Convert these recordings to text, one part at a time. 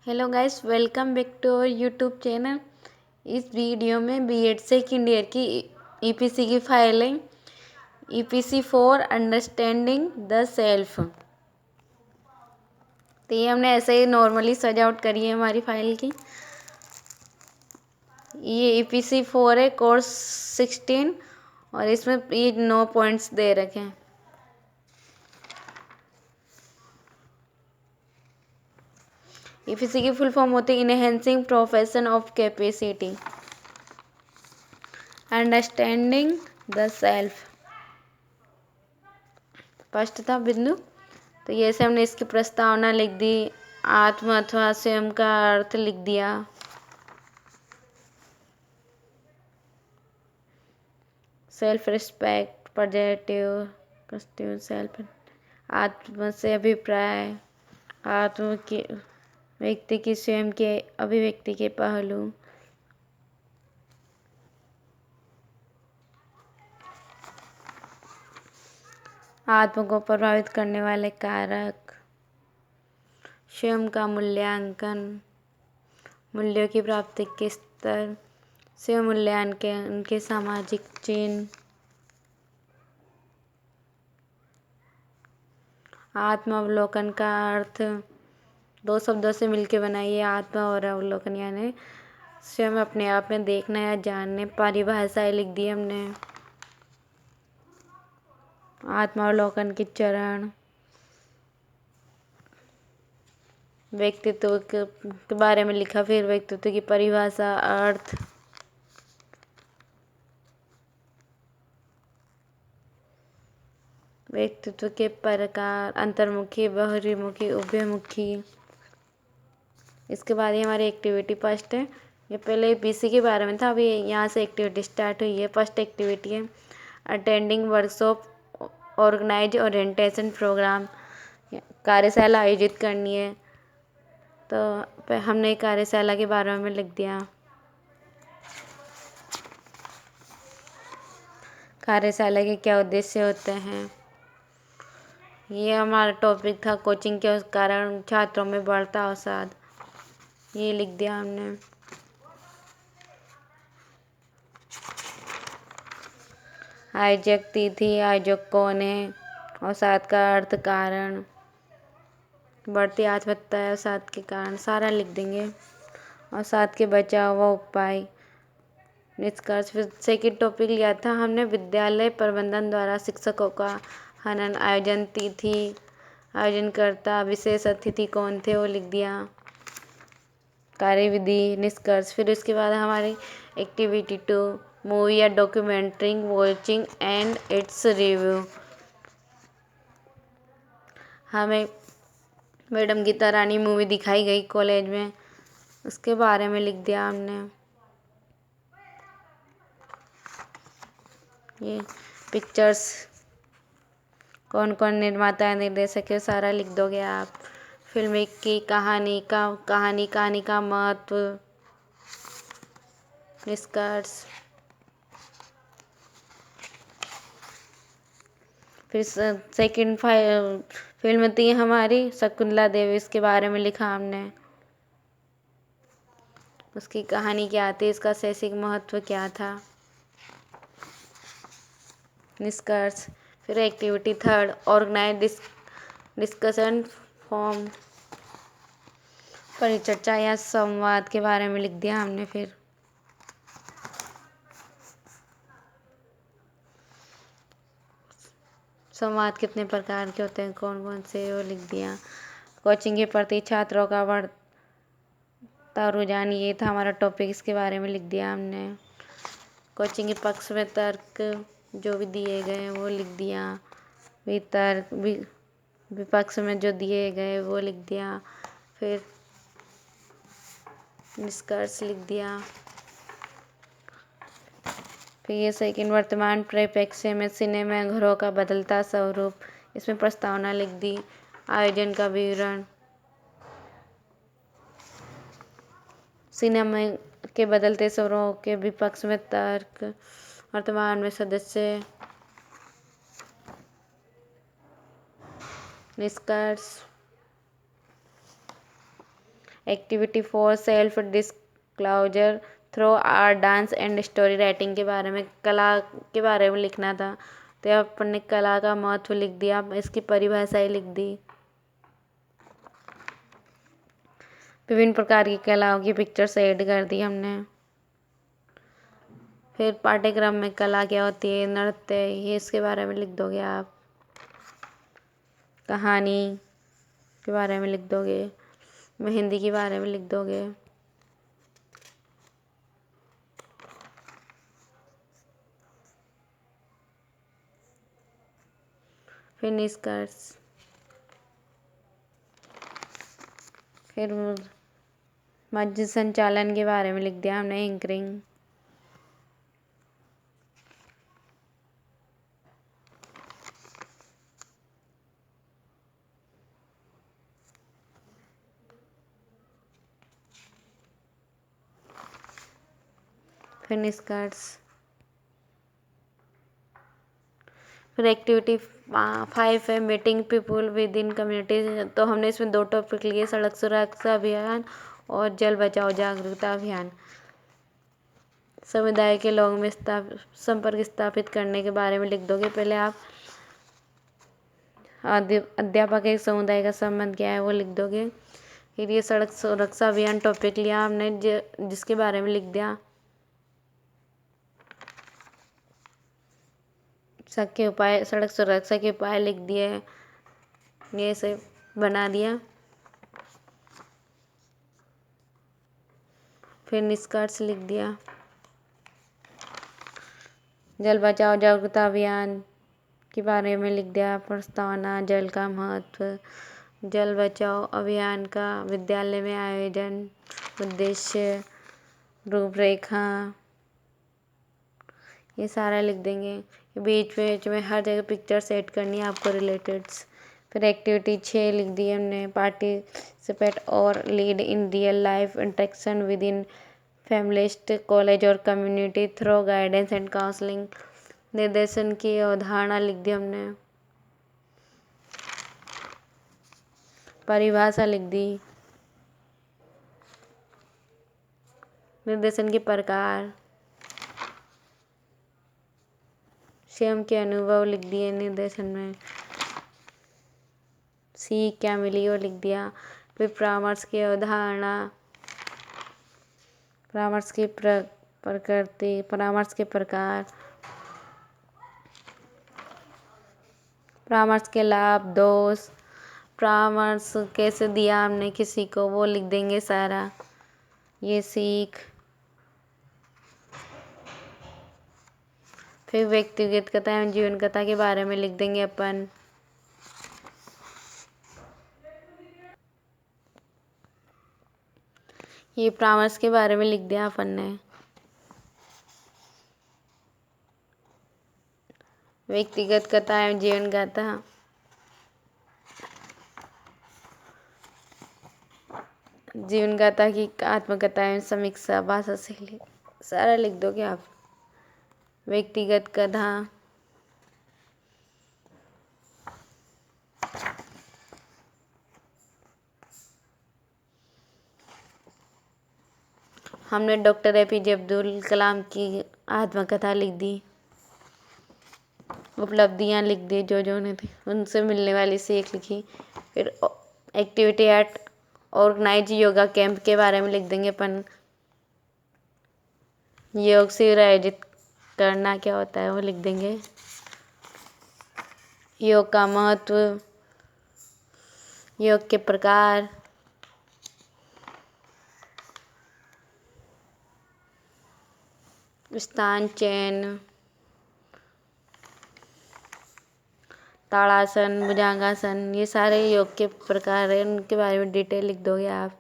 Hello guys, welcome back to our YouTube channel. इस video में B Ed second year की EPC की file है। EPC 4 understanding the self. तो ये हमने ऐसे ही नॉर्मली सजावट करी है हमारी फाइल की। ये ईपीसी 4 है, कोर्स 16, और इसमें ये 9 पॉइंट्स दे रखे हैं। ईपीसी की फुल फॉर्म होती है enhancing profession of capacity understanding the self. First था बिंदु। तो ये से हमने इसकी प्रस्तावना लिख दी, आत्म अथवा स्वयं का अर्थ लिख दिया। Self respect, positive constitute self, आत्म से अभिप्राय, आत्म की व्यक्ति की स्वयं के अभिव्यक्ति के पहलू, आत्म को प्रभावित करने वाले कारक, स्वयं का मूल्यांकन, मूल्यों की प्राप्ति के स्तर, स्वयं मूल्यांकन, उनके सामाजिक चिन्ह, आत्म अवलोकन का अर्थ। दो शब्दों से मिलकर बनाइए, आत्म और अवलोकन, यानी स्वयं अपने आप में देखना या जानने। परिभाषाएं लिख दी हमने। आत्मावलोकन के चरण, व्यक्तित्व के बारे में लिखा, फिर व्यक्तित्व की परिभाषा, अर्थ, व्यक्तित्व के प्रकार, अंतर्मुखी, बहिर्मुखी, उभयमुखी। इसके बाद ये हमारी एक्टिविटी फर्स्ट है। ये पहले पीसी के बारे में था, अभी यहाँ से एक्टिविटी स्टार्ट हुई है। फर्स्ट एक्टिविटी है attending workshop, organise orientation programme, कार्यशाला आयोजित करनी है। तो हमने कार्यशाला के बारे में लिख दिया। कार्यशाला के क्या उद्देश्य होते हैं। ये हमारा टॉपिक था कोचिंग के कारण छात्रों में बढ़ता अवसाद, ये लिख दिया हमने। आयोजक तिथि, आयोजक कौन है, अवसाद का अर्थ, कारण, बढ़ती आत्महत्या है अवसाद के कारण, सारा लिख देंगे। अवसाद के बचाव व उपाय, निष्कर्ष। फिर सेकेंड टॉपिक लिया था हमने विद्यालय प्रबंधन द्वारा शिक्षकों का हनन, आयोजन तिथि, आयोजनकर्ता, विशेष अतिथि कौन थे, वो लिख दिया। कार्यविधि, निष्कर्ष। फिर उसके बाद हमारी एक्टिविटी 2, मूवी या documentary watching and it's review. हमें मैडम गीता रानी मूवी दिखाई गई कॉलेज में, उसके बारे में लिख दिया हमने। ये पिक्चर्स, कौन कौन निर्माता है, निर्देशक है, सारा लिख दोगे आप। फिल्म की कहानी का महत्व, निष्कर्ष। फिर सेकंड फिल्म थी हमारी शकुंतला देवी, इसके बारे में लिखा हमने। उसकी कहानी क्या थी, इसका शैक्षिक महत्व क्या था, निष्कर्ष। फिर एक्टिविटी 3, ऑर्गेनाइज डिस्कशन फॉर्म, परिचर्चा या संवाद के बारे में लिख दिया हमने। फिर संवाद कितने प्रकार के होते हैं, कौन कौन से, वो लिख दिया। कोचिंग के प्रति छात्रों का बढ़ता रुझान, ये था हमारा टॉपिक, इसके बारे में लिख दिया हमने। कोचिंग के पक्ष में तर्क जो भी दिए गए वो लिख दिया, वितर्क विपक्ष में जो दिए गए वो लिख दिया। फिर निष्कर्ष लिख दिया। फिर ये सेकंड, वर्तमान परिप्रेक्ष्य में सिनेमा घरों का बदलता स्वरूप, इसमें प्रस्तावना लिख दी। आयोजन का विवरण, सिनेमा के बदलते स्वरों के विपक्ष में तर्क, वर्तमान में सदस्य, निष्कर्ष। Activity 4 self disclosure through art dance and story writing के बारे में, कला के बारे में लिखना था। तो अपन ने कला का महत्व लिख दिया, इसकी परिभाषाएं लिख दी। विभिन्न प्रकार की कलाओं की पिक्चर्स ऐड कर दी हमने। फिर पाठ्यक्रम में कला क्या होती है, नृत्य, ये इसके बारे में लिख दोगे आप। कहानी के बारे में लिख दोगे, मेहंदी के बारे में लिख दोगे। फिर निष्कर्ष, फिर मस्जिद संचालन के बारे में लिख दिया हमने, एंकरिंग। फिर निष्कर्ष, फिर एक्टिविटी 5 है meeting people with in community. तो हमने इसमें 2 टॉपिक लिए, सड़क सुरक्षा अभियान और जल बचाओ जागरूकता अभियान। समुदाय के लोगों में संपर्क स्थापित करने के बारे में लिख दोगे पहले आप। अध्यापक एक समुदाय का संबंध क्या है वो लिख दोगे। फिर ये सड़क सुरक्षा अभियान टॉपिक लिया हमने, जिसके बारे में लिख दिया। सबके उपाय, सड़क सुरक्षा के उपाय लिख दिए, ये से बना दिया। फिर निष्कर्ष लिख दिया। जल बचाओ जागरूकता अभियान के बारे में लिख दिया, प्रस्तावना, जल का महत्व, जल बचाओ अभियान का विद्यालय में आयोजन, उद्देश्य, रूपरेखा, ये सारा लिख देंगे। बीच में हर जगह पिक्चर सेट करनी है आपको रिलेटेड। फिर एक्टिविटी 6 लिख दी हमने, पार्टिसिपेट और lead in real life interaction with in families college और community through guidance and counselling. निर्देशन की अवधारणा लिख दी हमने, परिभाषा लिख दी, निर्देशन के प्रकार, स्वयं के अनुभव लिख दिए निर्देशन में, सीख क्या मिली वो लिख दिया। फिर परामर्श की अवधारणा, परामर्श की प्रकृति, परामर्श के प्रकार, परामर्श के लाभ, दोष, परामर्श कैसे दिया हमने किसी को वो लिख देंगे सारा, ये सीख। फिर व्यक्तिगत कथा एवं जीवन कथा के बारे में लिख देंगे अपन। ये परामर्श के बारे में लिख दिया अपन ने। व्यक्तिगत कथा एवं जीवन कथा, जीवन गाथा की आत्मकथा एवं समीक्षा, भाषा शैली, सारा लिख दोगे आप। व्यक्तिगत कथा, हमने डॉक्टर APJ अब्दुल कलाम की आत्मकथा लिख दी, उपलब्धियां लिख दी जो ने थी, उनसे मिलने वाली सीख लिखी। फिर एक्टिविटी 8 ऑर्गेनाइज योगा कैंप के बारे में लिख देंगे अपन। योग शिविर आयोजित करना क्या होता है वो लिख देंगे। योग का महत्व, योग के प्रकार, स्थान चयन, ताड़ासन, भुजंगासन, ये सारे योग के प्रकार हैं, उनके बारे में डिटेल लिख दोगे आप।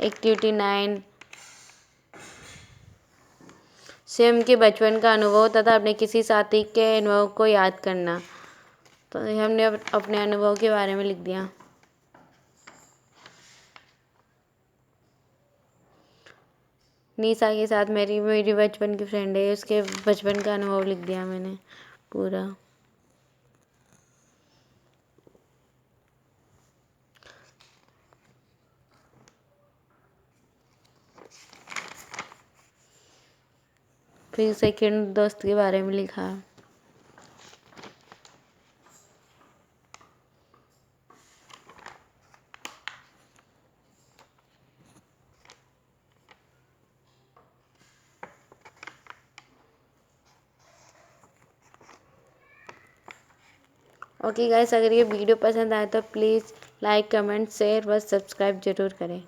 एक्टिविटी 9 स्वयं के बचपन का अनुभव तथा अपने किसी साथी के अनुभव को याद करना। तो हमने अपने अनुभव के बारे में लिख दिया। निशा के साथ मेरी मेरी बचपन की फ्रेंड है, उसके बचपन का अनुभव लिख दिया मैंने पूरा। फिर सेकंड दोस्त के बारे में लिखा। ओके गाइस, अगर ये वीडियो पसंद आए तो प्लीज़ लाइक, कमेंट, शेयर व सब्सक्राइब ज़रूर करें।